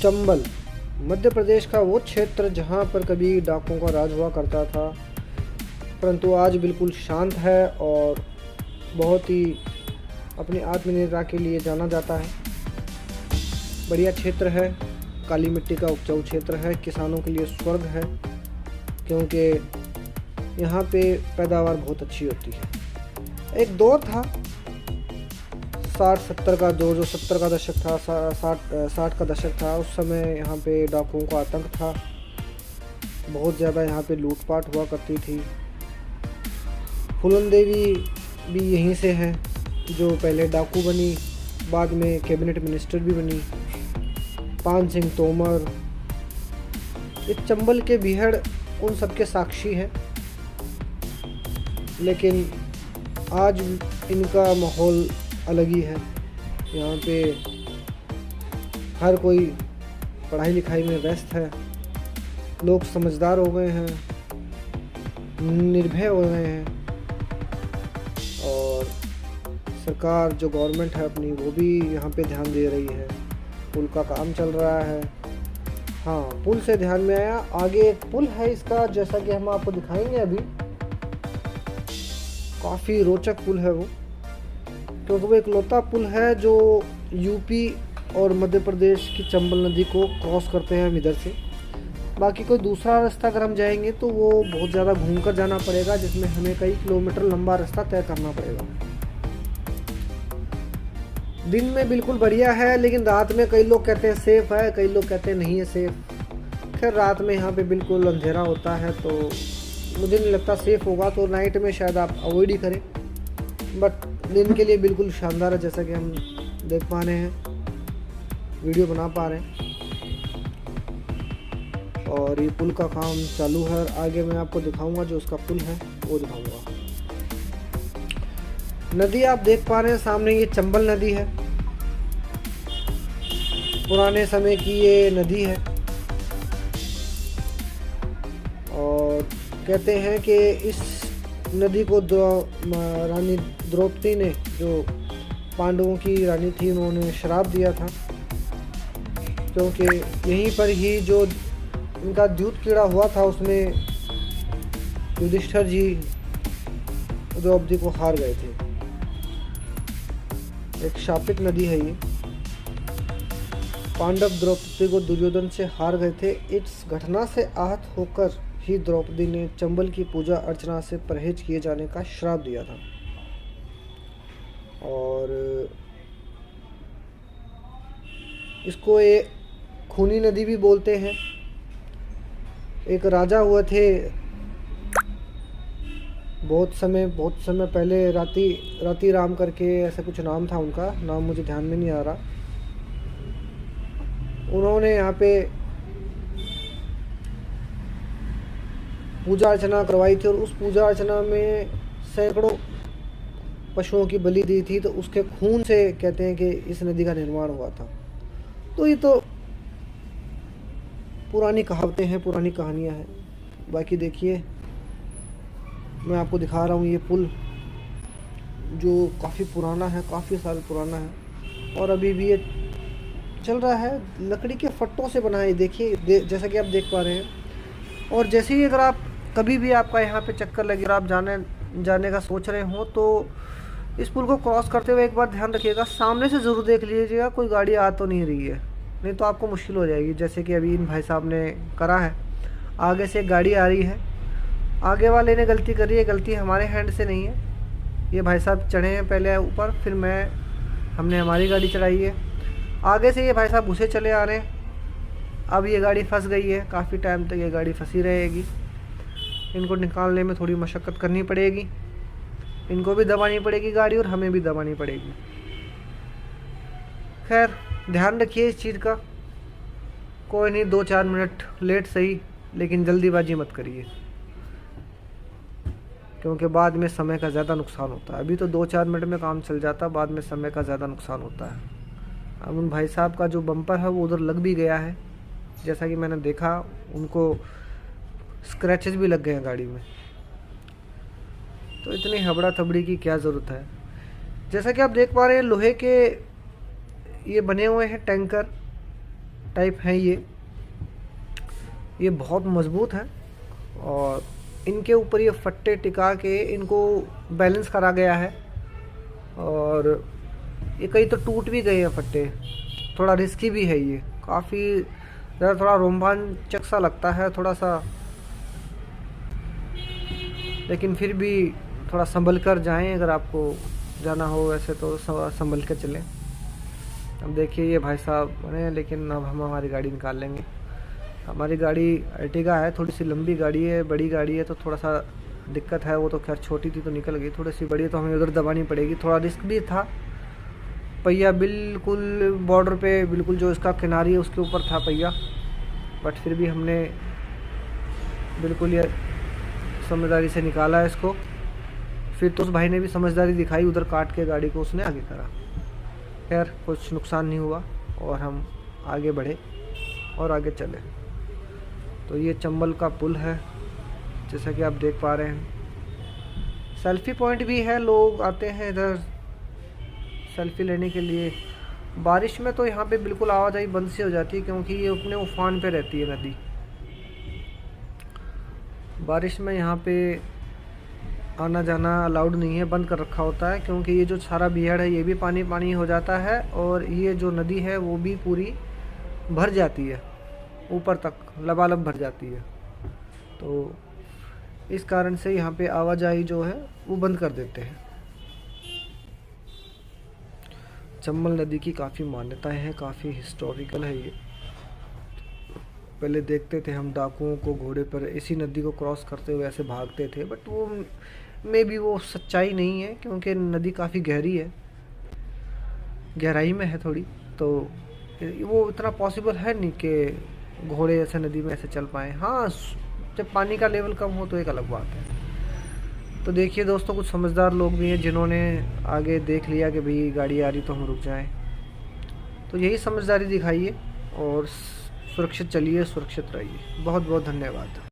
चंबल मध्य प्रदेश का वो क्षेत्र जहाँ पर कभी डाकुओं का राज हुआ करता था, परंतु आज बिल्कुल शांत है और बहुत ही अपनी आत्मनिर्भरता के लिए जाना जाता है। बढ़िया क्षेत्र है, काली मिट्टी का उपजाऊ क्षेत्र है, किसानों के लिए स्वर्ग है, क्योंकि यहाँ पे पैदावार बहुत अच्छी होती है। एक दौर था 60-70 का, जो 70 का दशक था, 60 का दशक था। उस समय यहाँ पे डाकुओं का आतंक था, बहुत ज़्यादा यहाँ पे लूटपाट हुआ करती थी। फूलन देवी भी यहीं से हैं, जो पहले डाकू बनी, बाद में कैबिनेट मिनिस्टर भी बनी। पान सिंह तोमर, ये चंबल के बीहड़ उन सब के साक्षी हैं। लेकिन आज इनका माहौल अलग ही है। यहाँ पे हर कोई पढ़ाई लिखाई में व्यस्त है, लोग समझदार हो गए हैं, निर्भय हो गए हैं, और सरकार जो गवर्नमेंट है अपनी, वो भी यहाँ पे ध्यान दे रही है। पुल का काम चल रहा है। हाँ, पुल से ध्यान में आया, आगे एक पुल है इसका, जैसा कि हम आपको दिखाएंगे अभी। काफ़ी रोचक पुल है वो, क्योंकि वो इकलौता पुल है जो यूपी और मध्य प्रदेश की चंबल नदी को क्रॉस करते हैं हम इधर से। बाकी कोई दूसरा रास्ता अगर हम जाएंगे तो वो बहुत ज़्यादा घूमकर जाना पड़ेगा, जिसमें हमें कई किलोमीटर लंबा रास्ता तय करना पड़ेगा। दिन में बिल्कुल बढ़िया है, लेकिन रात में कई लोग कहते हैं सेफ़ है, कई लोग कहते हैं नहीं है सेफ़। खैर, रात में यहाँ पे बिल्कुल अंधेरा होता है, तो मुझे नहीं लगता सेफ़ होगा, तो नाइट में शायद आप अवॉइड ही करें। बट दिन के लिए बिल्कुल शानदार है, जैसा कि हम देख पा रहे हैं, वीडियो बना पा रहे हैं। और ये पुल का काम चालू है, और आगे मैं आपको दिखाऊंगा जो उसका पुल है वो दिखाऊंगा। नदी आप देख पा रहे हैं सामने, ये चंबल नदी है। पुराने समय की ये नदी है, और कहते हैं कि इस नदी को रानी द्रौपदी ने, जो पांडवों की रानी थी, उन्होंने श्राप दिया था, क्योंकि यहीं पर ही जो इनका द्यूत कीड़ा हुआ था, उसमें युधिष्ठिर जी द्रौपदी को हार गए थे। एक शापित नदी है ये। पांडव द्रौपदी को दुर्योधन से हार गए थे। इस घटना से आहत होकर ही द्रौपदी ने चंबल की पूजा अर्चना से परहेज किए जाने का श्राप दिया था। और इसको ये खूनी नदी भी बोलते हैं। एक राजा हुए थे बहुत समय पहले, राती राम करके ऐसा कुछ नाम था उनका, नाम मुझे ध्यान में नहीं आ रहा। उन्होंने यहाँ पे पूजा अर्चना करवाई थी, और उस पूजा अर्चना में सैकड़ों पशुओं की बलि दी थी, तो उसके खून से कहते हैं कि इस नदी का निर्माण हुआ था। तो ये तो पुरानी कहावतें हैं, पुरानी कहानियाँ हैं। बाकी देखिए, मैं आपको दिखा रहा हूँ ये पुल, जो काफ़ी पुराना है, काफ़ी साल पुराना है, और अभी भी ये चल रहा है। लकड़ी के फट्टों से बना है, देखिए, जैसा कि आप देख पा रहे हैं। और जैसे ही अगर आप कभी भी आपका यहाँ पे चक्कर लगे और आप जाने का सोच रहे हो, तो इस पुल को क्रॉस करते हुए एक बार ध्यान रखिएगा, सामने से ज़रूर देख लीजिएगा कोई गाड़ी आ तो नहीं रही है, नहीं तो आपको मुश्किल हो जाएगी। जैसे कि अभी इन भाई साहब ने करा है, आगे से एक गाड़ी आ रही है, आगे वाले ने गलती करी है, गलती हमारे हैंड से नहीं है। ये भाई साहब चढ़े हैं पहले ऊपर, फिर हमने हमारी गाड़ी चढ़ाई है। आगे से ये भाई साहब घुसे चले आ रहे हैं। अब ये गाड़ी फंस गई है, काफ़ी टाइम तक ये गाड़ी फंसी रहेगी। इनको निकालने में थोड़ी मशक्क़त करनी पड़ेगी, इनको भी दबानी पड़ेगी गाड़ी, और हमें भी दबानी पड़ेगी। खैर, ध्यान रखिए इस चीज़ का। कोई नहीं, 2-4 मिनट लेट सही, लेकिन जल्दीबाजी मत करिए, क्योंकि बाद में समय का ज़्यादा नुकसान होता है। अभी तो 2-4 मिनट में काम चल जाता, बाद में समय का ज़्यादा नुकसान होता है। अब उन भाई साहब का जो बम्पर है वो उधर लग भी गया है, जैसा कि मैंने देखा, उनको स्क्रैचेस भी लग गए हैं गाड़ी में। तो इतनी हबड़ा थबड़ी की क्या ज़रूरत है। जैसा कि आप देख पा रहे हैं, लोहे के ये बने हुए हैं टैंकर, टाइप हैं ये बहुत मज़बूत हैं और इनके ऊपर ये फट्टे टिका के इनको बैलेंस करा गया है। और ये कई तो टूट भी गए हैं फट्टे, थोड़ा रिस्की भी है ये, काफ़ी ज़्यादा थोड़ा रोमांचक सा लगता है थोड़ा सा, लेकिन फिर भी थोड़ा संभल कर जाएं अगर आपको जाना हो, वैसे तो संभल कर चलें। अब देखिए ये भाई साहब बने, लेकिन अब हम हमारी गाड़ी निकाल लेंगे। हमारी गाड़ी अर्टिगा है, थोड़ी सी लंबी गाड़ी है, बड़ी गाड़ी है तो थोड़ा सा दिक्कत है। वो तो खैर छोटी थी तो निकल गई, थोड़ी सी बड़ी है तो हमें उधर दबानी पड़ेगी, थोड़ा रिस्क भी था। पहिया बिल्कुल बॉर्डर पे, बिल्कुल जो इसका किनारी है उसके ऊपर था पहिया, बट फिर भी हमने बिल्कुल ये समझदारी से निकाला है इसको। फिर तो उस भाई ने भी समझदारी दिखाई, उधर काट के गाड़ी को उसने आगे करा। खैर कुछ नुकसान नहीं हुआ और हम आगे बढ़े और आगे चले। तो ये चंबल का पुल है जैसा कि आप देख पा रहे हैं। सेल्फ़ी पॉइंट भी है, लोग आते हैं इधर सेल्फ़ी लेने के लिए। बारिश में तो यहाँ पे बिल्कुल आवाजाही बंद सी हो जाती है क्योंकि ये अपने उफान पे रहती है नदी। बारिश में यहाँ पे आना जाना अलाउड नहीं है, बंद कर रखा होता है क्योंकि ये जो सारा बिहड़ है ये भी पानी पानी हो जाता है और ये जो नदी है वो भी पूरी भर जाती है, ऊपर तक लबालब भर जाती है। तो इस कारण से यहाँ पे आवाजाही जो है वो बंद कर देते हैं। चंबल नदी की काफ़ी मान्यताएं हैं, काफ़ी हिस्टोरिकल है ये। पहले देखते थे हम डाकुओं को घोड़े पर इसी नदी को क्रॉस करते हुए ऐसे भागते थे, बट वो में भी वो सच्चाई नहीं है क्योंकि नदी काफ़ी गहरी है, गहराई में है थोड़ी, तो वो इतना पॉसिबल है नहीं कि घोड़े ऐसे नदी में ऐसे चल पाएँ। हाँ, जब पानी का लेवल कम हो तो एक अलग बात है। तो देखिए दोस्तों, कुछ समझदार लोग भी हैं जिन्होंने आगे देख लिया कि भाई गाड़ी आ रही तो हम रुक जाएं। तो यही समझदारी दिखाइए और सुरक्षित चलिए, सुरक्षित रहिए। बहुत बहुत धन्यवाद।